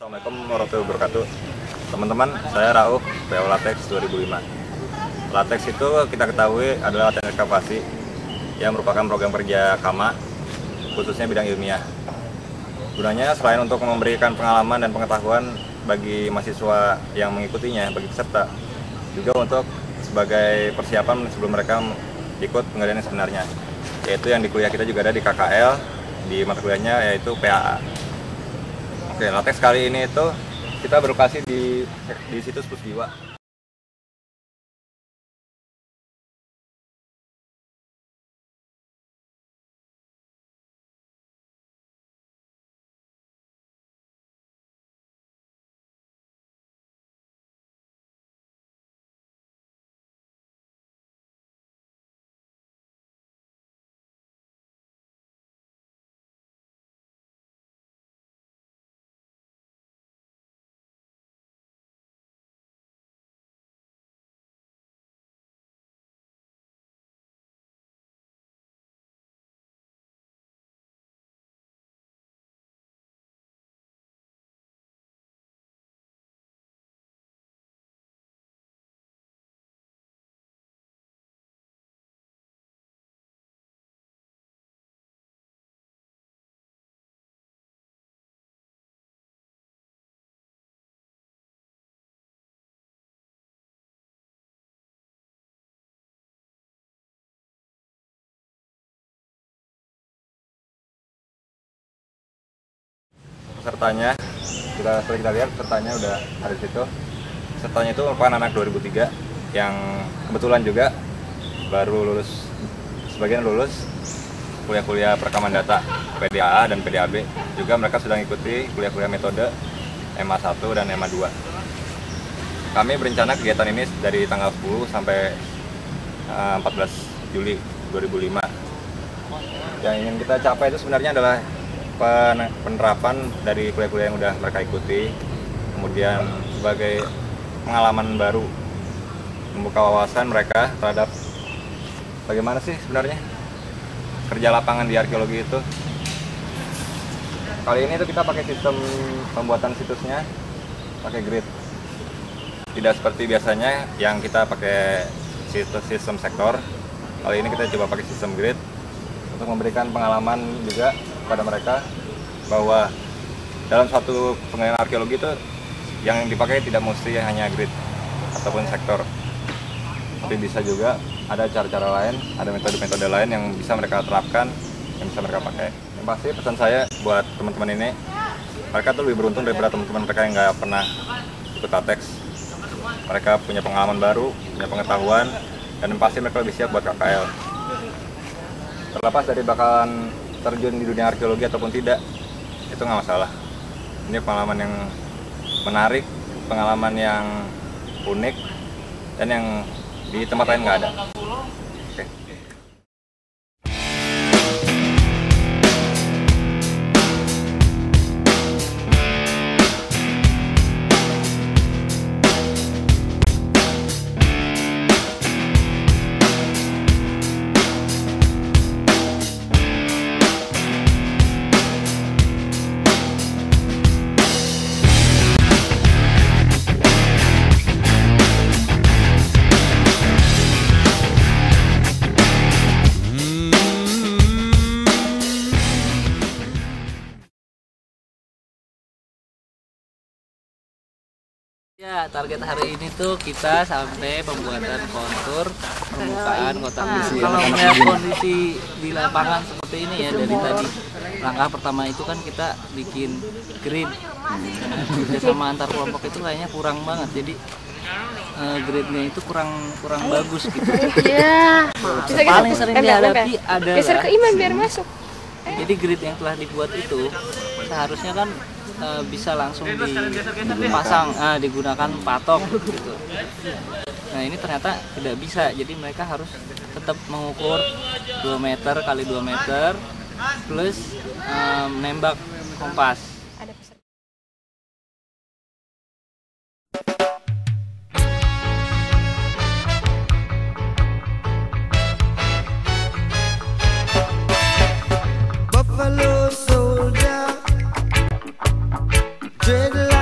Assalamualaikum warahmatullahi wabarakatuh. Teman-teman, saya Rauf, PO Latex 2005. Latex itu kita ketahui adalah teknik ekskavasi yang merupakan program kerja KAMA, khususnya bidang ilmiah. Gunanya selain untuk memberikan pengalaman dan pengetahuan bagi mahasiswa yang mengikutinya, bagi peserta, juga untuk sebagai persiapan sebelum mereka ikut penggalian yang sebenarnya, yaitu yang di kuliah kita juga ada di KKL, di mata kuliahnya yaitu PAA. Oke, Latex kali ini itu kita berlokasi di situs Pusdiwa. Pesertanya, kita lihat pesertanya udah ada di situ. Pesertanya itu merupakan anak 2003 yang kebetulan juga baru lulus, sebagian lulus kuliah-kuliah perekaman data PDAA dan PDAB. Juga mereka sudah mengikuti kuliah-kuliah metode MA1 dan MA2. Kami berencana kegiatan ini dari tanggal 10 sampai 14 Juli 2005. Yang ingin kita capai itu sebenarnya adalah penerapan dari kuliah-kuliah yang udah mereka ikuti, kemudian sebagai pengalaman baru, membuka wawasan mereka terhadap bagaimana sih sebenarnya kerja lapangan di arkeologi itu. Kali ini tuh kita pakai sistem pembuatan situsnya pakai grid, tidak seperti biasanya yang kita pakai sistem sektor. Kali ini kita coba pakai sistem grid untuk memberikan pengalaman juga kepada mereka bahwa dalam suatu penggalian arkeologi itu yang dipakai tidak mesti hanya grid ataupun sektor, tapi bisa juga ada cara-cara lain, ada metode-metode lain yang bisa mereka terapkan, yang bisa mereka pakai. Yang pasti pesan saya buat teman-teman ini, mereka tuh lebih beruntung daripada teman-teman mereka yang nggak pernah ikut Latex. Mereka punya pengalaman baru, punya pengetahuan, dan yang pasti mereka lebih siap buat KKL. Terlepas dari bakalan terjun di dunia arkeologi ataupun tidak, itu nggak masalah. Ini pengalaman yang menarik, pengalaman yang unik, dan yang di tempat lain nggak ada. Oke. Ya, target hari ini tuh kita sampai pembuatan kontur permukaan kotak visi. Kalau melihat kondisi di lapangan seperti ini ya, dari tadi langkah pertama itu kan kita bikin grid. Kerjasama antar kelompok itu kayaknya kurang banget, jadi gridnya itu kurang bagus gitu. Iya. Paling sering dihadapi adalah geser ke Iman biar masuk. jadi grid yang telah dibuat itu seharusnya kan bisa langsung dipasang, digunakan patok gitu. Nah ini ternyata tidak bisa, jadi mereka harus tetap mengukur 2 meter kali 2 meter plus menembak kompas. Ada peserta. Buffalo soldier, dreadlock.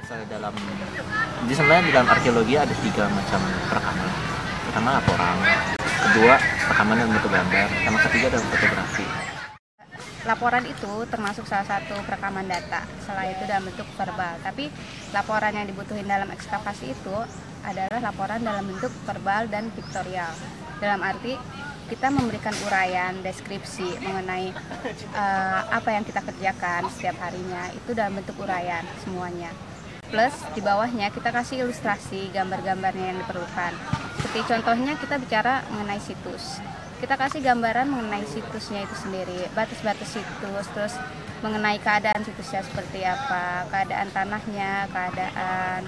Sebenarnya di dalam arkeologi ada 3 macam perekaman. Pertama laporan, kedua rekaman dalam bentuk gambar, sama ketiga dalam fotografi. Laporan itu termasuk salah satu perekaman data, selain itu dalam bentuk verbal. Tapi laporan yang dibutuhin dalam ekskavasi itu adalah laporan dalam bentuk verbal dan piktorial. Dalam arti kita memberikan uraian, deskripsi mengenai apa yang kita kerjakan setiap harinya, itu dalam bentuk uraian semuanya. Plus di bawahnya kita kasih ilustrasi gambar-gambarnya yang diperlukan. Seperti contohnya kita bicara mengenai situs. Kita kasih gambaran mengenai situsnya itu sendiri, batas-batas situs, terus mengenai keadaan situsnya seperti apa, keadaan tanahnya, keadaan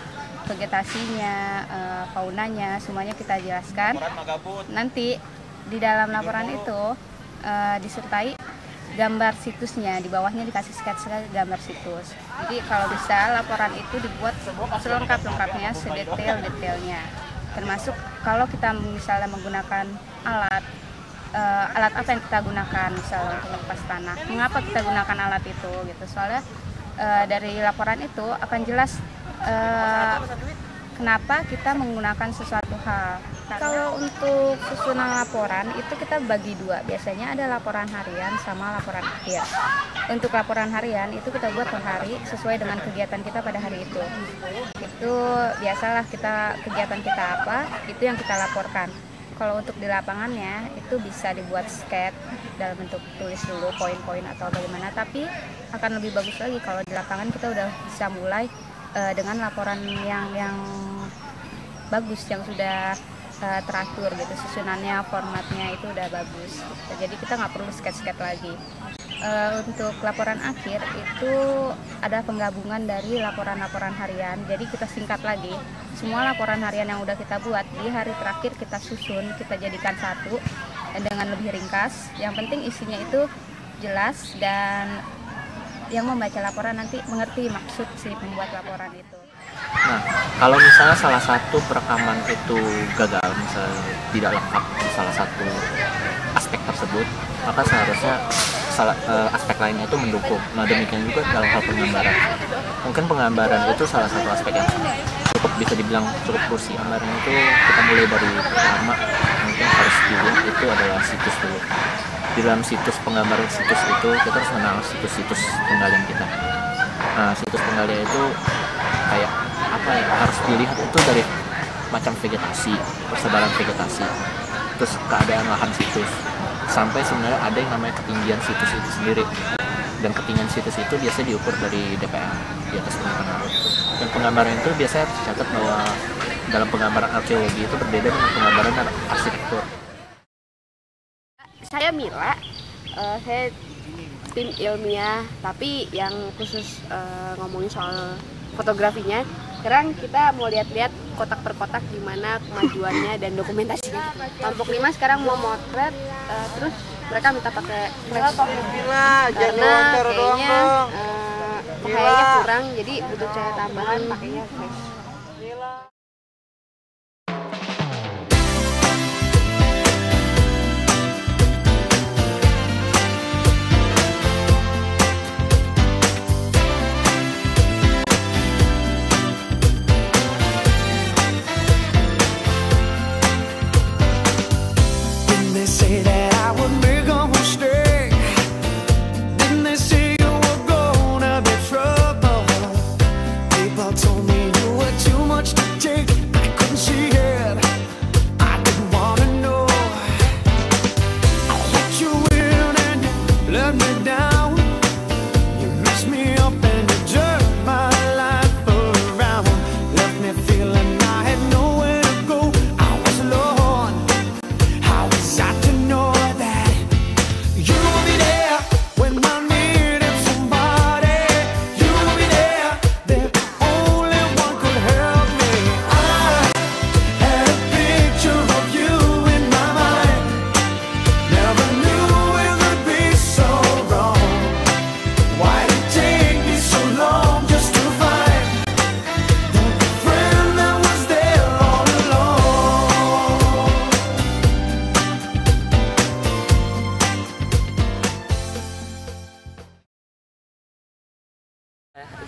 vegetasinya, faunanya, semuanya kita jelaskan. Nanti di dalam laporan itu disertai gambar situsnya, di bawahnya dikasih sketsa gambar situs. Jadi kalau bisa laporan itu dibuat selengkap-lengkapnya, sedetail-detailnya. Termasuk kalau kita misalnya menggunakan alat apa yang kita gunakan misalnya untuk lepas tanah, mengapa kita gunakan alat itu gitu. Soalnya dari laporan itu akan jelas kenapa kita menggunakan sesuatu hal. Kalau untuk susunan laporan itu kita bagi 2, biasanya ada laporan harian sama laporan akhir. Untuk laporan harian itu kita buat per hari sesuai dengan kegiatan kita pada hari itu. Itu biasalah kegiatan kita apa, itu yang kita laporkan. Kalau untuk di lapangannya itu bisa dibuat sketch dalam bentuk tulis dulu poin-poin atau bagaimana, tapi akan lebih bagus lagi kalau di lapangan kita udah bisa mulai dengan laporan yang bagus, yang sudah teratur gitu, susunannya, formatnya itu udah bagus. Jadi kita nggak perlu sketch-sketch lagi. Untuk laporan akhir itu ada penggabungan dari laporan-laporan harian, jadi kita singkat lagi semua laporan harian yang udah kita buat di hari terakhir, kita susun, kita jadikan satu dengan lebih ringkas. Yang penting isinya itu jelas dan yang membaca laporan nanti mengerti maksud si pembuat laporan itu. Nah, kalau misalnya salah satu perekaman itu gagal, misalnya tidak lengkap di salah satu aspek tersebut, maka seharusnya aspek lainnya itu mendukung. Nah, demikian juga dalam hal penggambaran. Mungkin penggambaran itu salah satu aspek yang cukup bisa dibilang cukup krusial. Gambarnya itu kita mulai dari pertama, mungkin harus dilihat itu adalah situs dulu. Di dalam situs, penggambaran situs itu kita harus mengenal situs-situs penggalian kita. Nah, situs penggalian itu kayak apa ya, harus dilihat itu dari macam vegetasi, persebaran vegetasi, terus keadaan lahan situs, sampai sebenarnya ada yang namanya ketinggian situs itu sendiri. Dan ketinggian situs itu biasanya diukur dari DPR, di atas permukaan laut. Dan penggambaran itu biasanya tercatat bahwa dalam penggambaran arkeologi itu berbeda dengan penggambaran arsitektur. Saya Mila, saya tim ilmiah, tapi yang khusus ngomongin soal fotografinya. Sekarang kita mau lihat-lihat kotak per kotak gimana kemajuannya dan dokumentasinya. Kelompok 5 sekarang mau motret, terus mereka minta pakai flash karena kayaknya kurang, jadi butuh cahaya tambahan, pakainya flash.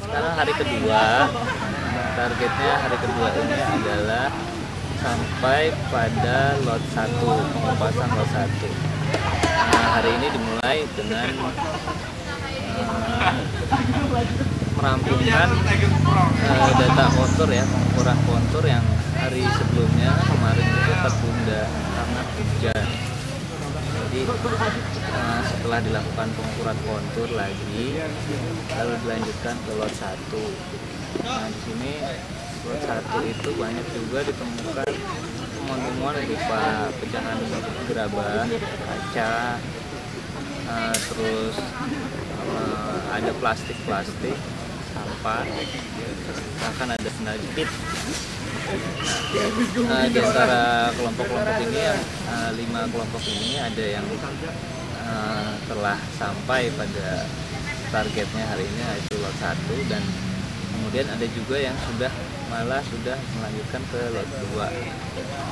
Sekarang hari kedua targetnya hari kedua ini adalah sampai pada lot 1, pengupasan lot 1. Nah, hari ini dimulai dengan merampungkan data kontur ya, pengukuran kontur yang hari sebelumnya kemarin itu tertunda karena hujan. Jadi setelah dilakukan pengukuran kontur lagi, lalu dilanjutkan ke lot 1. Nah, di sini lot 1 itu banyak juga ditemukan temuan-temuan berupa pecahan gerabah, kaca, terus ada plastik, sampah, bahkan ada sendal jepit. Di antara kelompok-kelompok ini, yang 5 kelompok ini ada yang telah sampai pada targetnya hari ini, yaitu lot 1, dan kemudian ada juga yang sudah melanjutkan ke lot 2.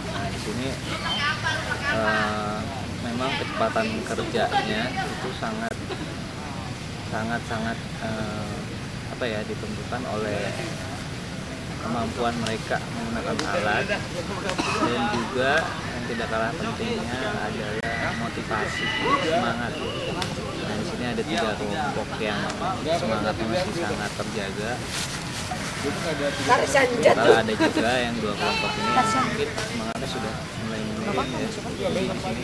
Nah, di sini memang kecepatan kerjanya itu sangat ditentukan oleh kemampuan mereka menggunakan alat, dan juga yang tidak kalah pentingnya adalah motivasi, semangat. Nah, di sini ada 3 kelompok yang semangatnya masih sangat terjaga. Ada juga yang 2 kelompok ini yang mungkin semangatnya sudah mulai menurun ya. Jadi di sini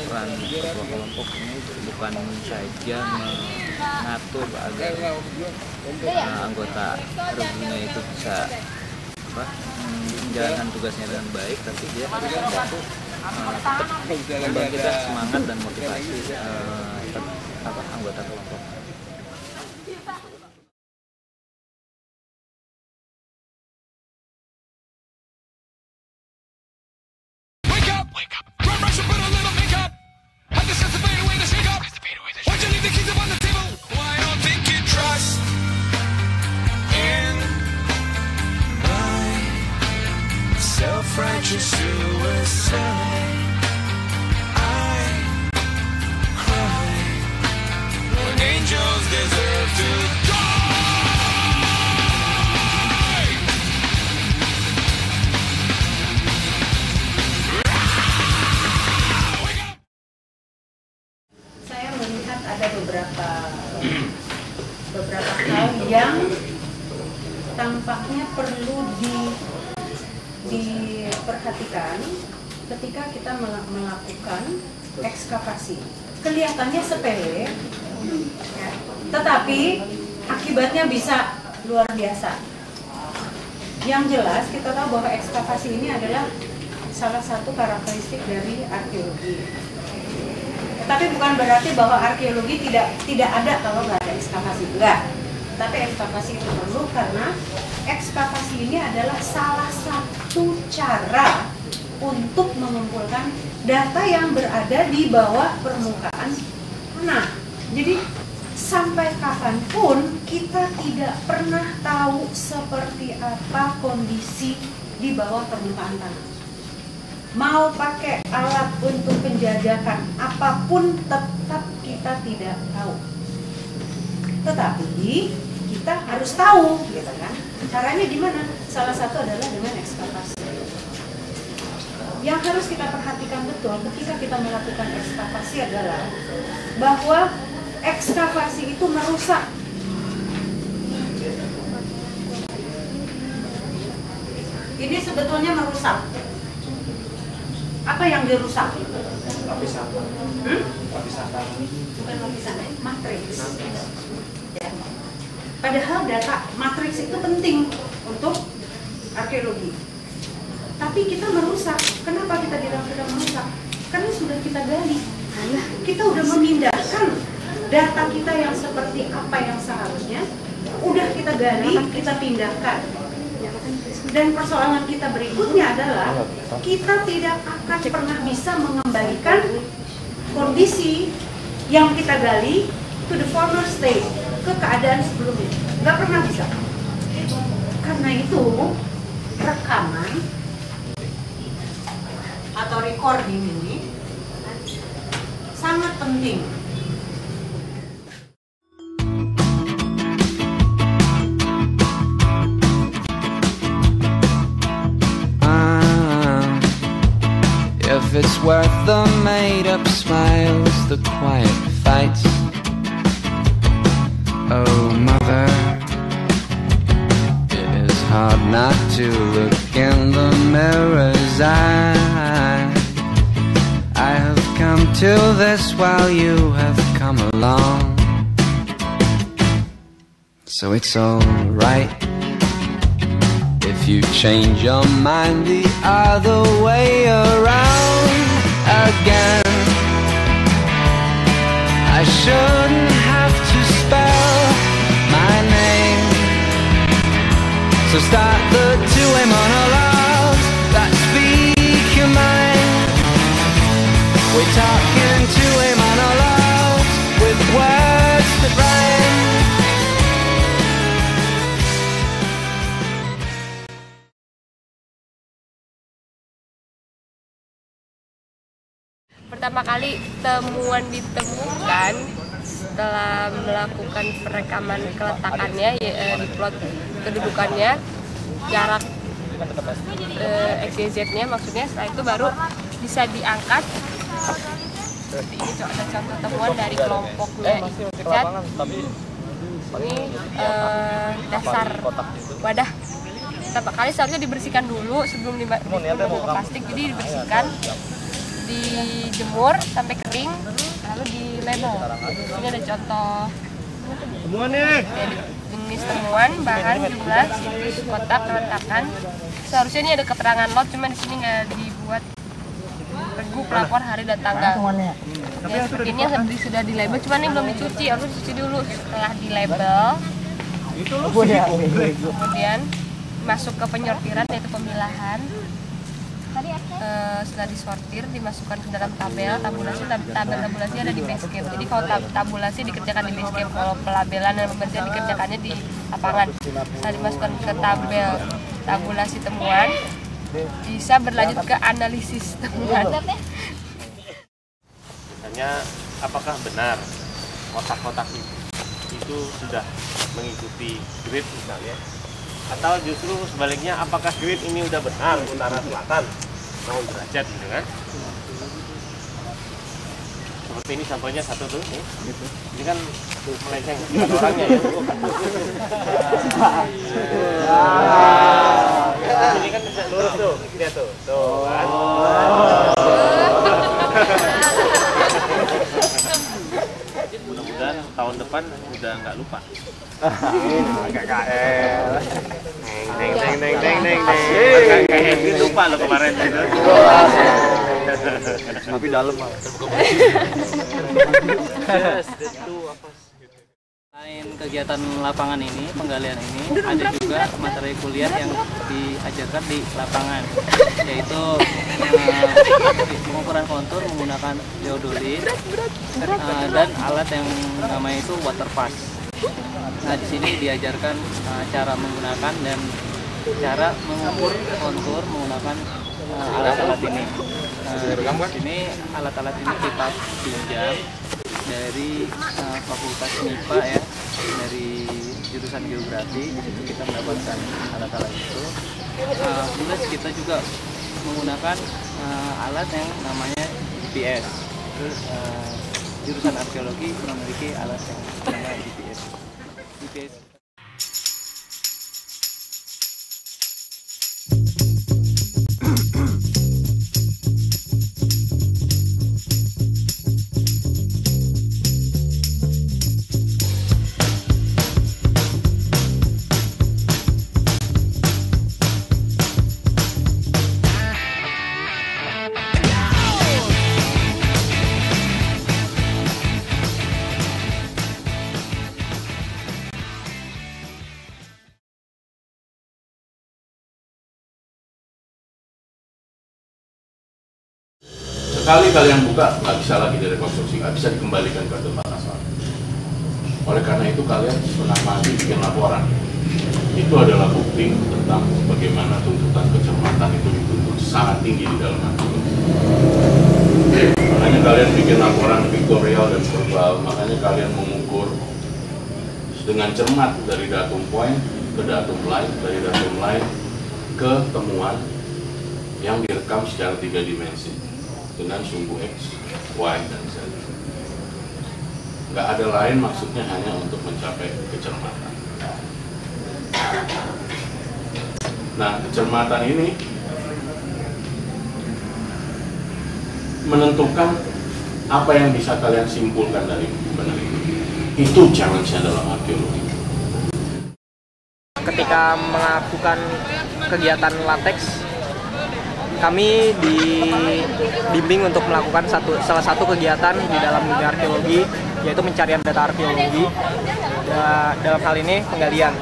peran ketua kelompok ini bukan saja mengatur agar anggota regunya itu bisa menjalankan tugasnya dengan baik, tapi dia harus membantu membangkitkan semangat dan motivasi anggota kelompok. Self-righteous suicide. I cry when angels deserve to die. Saya melihat ada beberapa hal yang tampaknya perlu diperhatikan ketika kita melakukan ekskavasi. Kelihatannya sepele, ya, tetapi akibatnya bisa luar biasa. Yang jelas kita tahu bahwa ekskavasi ini adalah salah satu karakteristik dari arkeologi. Tapi bukan berarti bahwa arkeologi tidak ada kalau nggak ada ekskavasi, enggak. Tapi ekskavasi itu perlu karena ekskavasi ini adalah salah satu cara untuk mengumpulkan data yang berada di bawah permukaan tanah. Jadi sampai kapanpun kita tidak pernah tahu seperti apa kondisi di bawah permukaan tanah. Mau pakai alat untuk penjajakan apapun tetap kita tidak tahu. Tetapi kita harus tahu, gitu kan? Caranya gimana? Salah satu adalah dengan ekskavasi. Yang harus kita perhatikan betul ketika kita melakukan ekskavasi adalah bahwa ekskavasi itu merusak. Ini sebetulnya merusak. Apa yang dirusak? Lapisan. Lapisan. Bukan lapisan, matriks. Ya. Padahal data matriks itu penting untuk arkeologi. Tapi kita merusak. Kenapa kita bilang sudah merusak? Karena sudah kita gali. Kita udah memindahkan data kita yang seperti apa yang seharusnya. Udah kita gali, kita pindahkan. Dan persoalan kita berikutnya adalah kita tidak akan pernah bisa mengembalikan kondisi yang kita gali to the former state, ke keadaan sebelumnya. Nggak pernah bisa. Karena itu rekaman atau recording ini sangat penting. It's worth the made-up smiles, the quiet fights. Oh, mother, it is hard not to look in the mirror's eye. I have come to this while you have come along. So it's alright if you change your mind the other way around again. I shouldn't have to spell my name, so start the two-way monologues that speak your mind. We're talking two-way monologues with words that rhyme. Pertama kali temuan ditemukan setelah melakukan perekaman keletakannya, di plot kedudukannya, jarak XYZ-nya, maksudnya setelah itu baru bisa diangkat. Ini ada contoh temuan dari kelompoknya Icat. Ini dasar wadah. Pertama kali seharusnya dibersihkan dulu sebelum dimasukin ke plastik, jadi dibersihkan, dijemur sampai kering, lalu di label. Ini ada contoh temuannya. Jenis temuan, bahan, jumlah, situs, kotak, keletakan. Seharusnya ini ada keterangan lot, cuma di sini nggak dibuat. Regu, pelapor, hari dan tanggal. Ya, seperti ini yang sudah di label, cuma ini belum dicuci, harus dicuci dulu. Setelah di label, kemudian masuk ke penyortiran, yaitu pemilahan. Setelah disortir, dimasukkan ke dalam tabulasi ada di basecamp. Jadi kalau tabulasi dikerjakan di basecamp, kalau pelabelan dan pembersihan dikerjakannya di lapangan. Setelah dimasukkan ke tabulasi temuan, bisa berlanjut ke analisis temuan. Misalnya, apakah benar kotak-kotak itu sudah mengikuti grid misalnya? Atau justru sebaliknya, apakah grid ini udah benar utara selatan 0 derajat gitu kan? Seperti ini sampelnya satu tuh, nih. Ini kan melenceng bukan orangnya ya. Ini kan lurus tuh, lihat tuh, kan. Mudah-mudahan tahun depan udah nggak lupa. KKL. Neng. Lupa lo kemarin itu. Tapi dalam mah. Selain kegiatan lapangan ini, penggalian ini, ada juga materi kuliah yang diajarkan di lapangan, yaitu pengukuran kontur menggunakan geodolit dan alat yang namanya itu water pass. Nah, di sini diajarkan cara menggunakan dan cara mengukur kontur menggunakan alat-alat ini. Di sini alat-alat ini kita pinjam dari Fakultas MIPA ya, dari jurusan geografi. Di situ kita mendapatkan alat-alat itu. Plus kita juga menggunakan alat yang namanya GPS. Terus jurusan arkeologi memiliki alat yang namanya GPS. Sekali kalian buka, nggak bisa lagi direkonstruksi, nggak bisa dikembalikan ke tempat asal. Oleh karena itu kalian setengah mati bikin laporan. Itu adalah bukti tentang bagaimana tuntutan kecermatan itu dituntut sangat tinggi di dalam hati. Makanya kalian bikin laporan pictorial dan verbal, makanya kalian mengukur dengan cermat dari datum point ke datum line, dari datum line ke temuan yang direkam secara 3 dimensi. dengan sumbu X, Y, dan Z. Nggak ada lain, maksudnya hanya untuk mencapai kecermatan. Nah, kecermatan ini menentukan apa yang bisa kalian simpulkan dari benar itu. Itu challenge-nya dalam arkeologi. Ketika melakukan kegiatan latex, kami dibimbing untuk melakukan salah satu kegiatan di dalam dunia arkeologi, yaitu pencarian data arkeologi. Dalam hal ini penggalian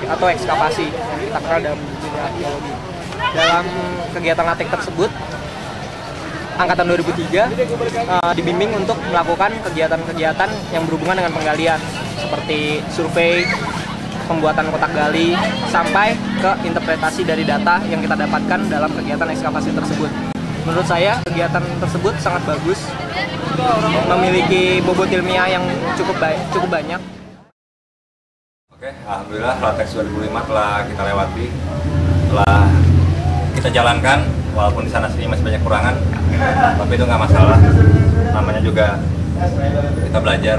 atau ekskavasi, kita kenal dalam dunia arkeologi. Dalam kegiatan latex tersebut, Angkatan 2003 dibimbing untuk melakukan kegiatan-kegiatan yang berhubungan dengan penggalian, seperti survei, pembuatan kotak gali, sampai ke interpretasi dari data yang kita dapatkan dalam kegiatan ekskavasi tersebut. Menurut saya, kegiatan tersebut sangat bagus, memiliki bobot ilmiah yang cukup banyak. Oke, alhamdulillah latex 2005 telah kita lewati, telah kita jalankan, walaupun di sana sini masih banyak kurangan, tapi itu nggak masalah. Namanya juga kita belajar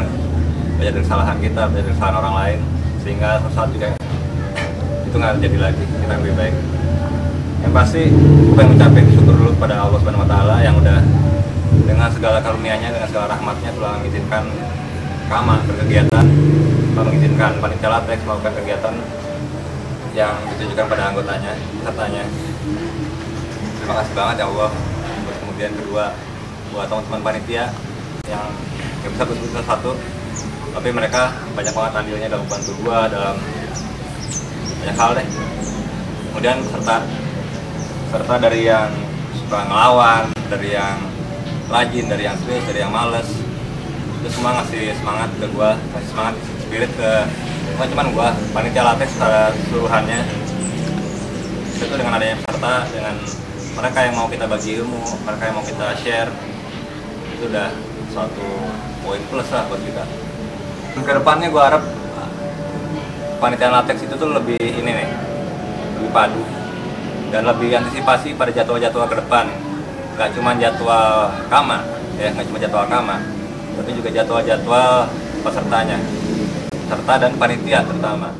dari kesalahan kita, belajar dari kesalahan orang lain, sehingga suatu saat juga itu nggak terjadi lagi, kita lebih baik. Yang pasti, aku pengen mengucapkan syukur dulu pada Allah Subhanahu Wa Taala yang udah dengan segala karunia-Nya, dengan segala rahmatnya telah mengizinkan Kama berkegiatan, telah mengizinkan panitia latex melakukan kegiatan yang ditujukan pada anggotanya, pesertanya. Terima kasih banget ya Allah. Terus kemudian kedua, buat teman-teman panitia yang nggak bisa bersatu satu, tapi mereka banyak banget andilnya dalam bantu gua dalam banyak hal deh. Kemudian peserta dari yang suka ngelawan, dari yang rajin, dari yang serius, dari yang males, itu semua ngasih semangat ke gua, ngasih semangat spirit ke bukan cuma gua, panitia latex secara keseluruhannya. Itu dengan adanya peserta, dengan mereka yang mau kita bagi ilmu, mereka yang mau kita share, itu udah suatu poin plus lah buat kita. Kedepannya gue harap panitia latex itu tuh lebih ini nih, lebih padu dan lebih antisipasi pada jadwal-jadwal ke depan. Gak cuma jadwal Kama, ya nggak cuma jadwal Kama, tapi juga jadwal-jadwal pesertanya, peserta dan panitia terutama.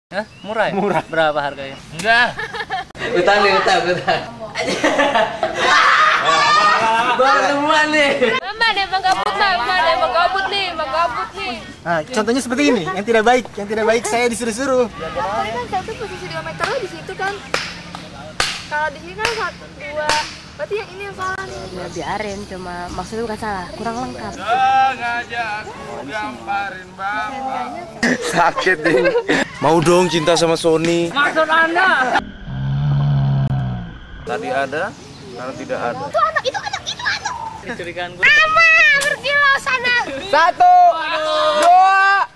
Hah? Murah ya? Murah. Berapa harganya? Enggak. Utang. Baru temuan nih. Mama deh menggabut lah, mama deh menggabut nih. Nah, contohnya seperti ini, yang tidak baik saya disuruh-suruh. Tadi kan satu posisi diometer di situ kan. Kalau di sini kan 1, 2, berarti yang ini yang salah nih. Ya biarin, cuma maksudnya bukan salah, kurang lengkap. Sakit ding. Mau dong cinta sama Sony. Maksud Anda? Tadi ada, sekarang tidak ada. Itu anak. Kecurigaan gue. Mama, pergi lo sana. 1, 2,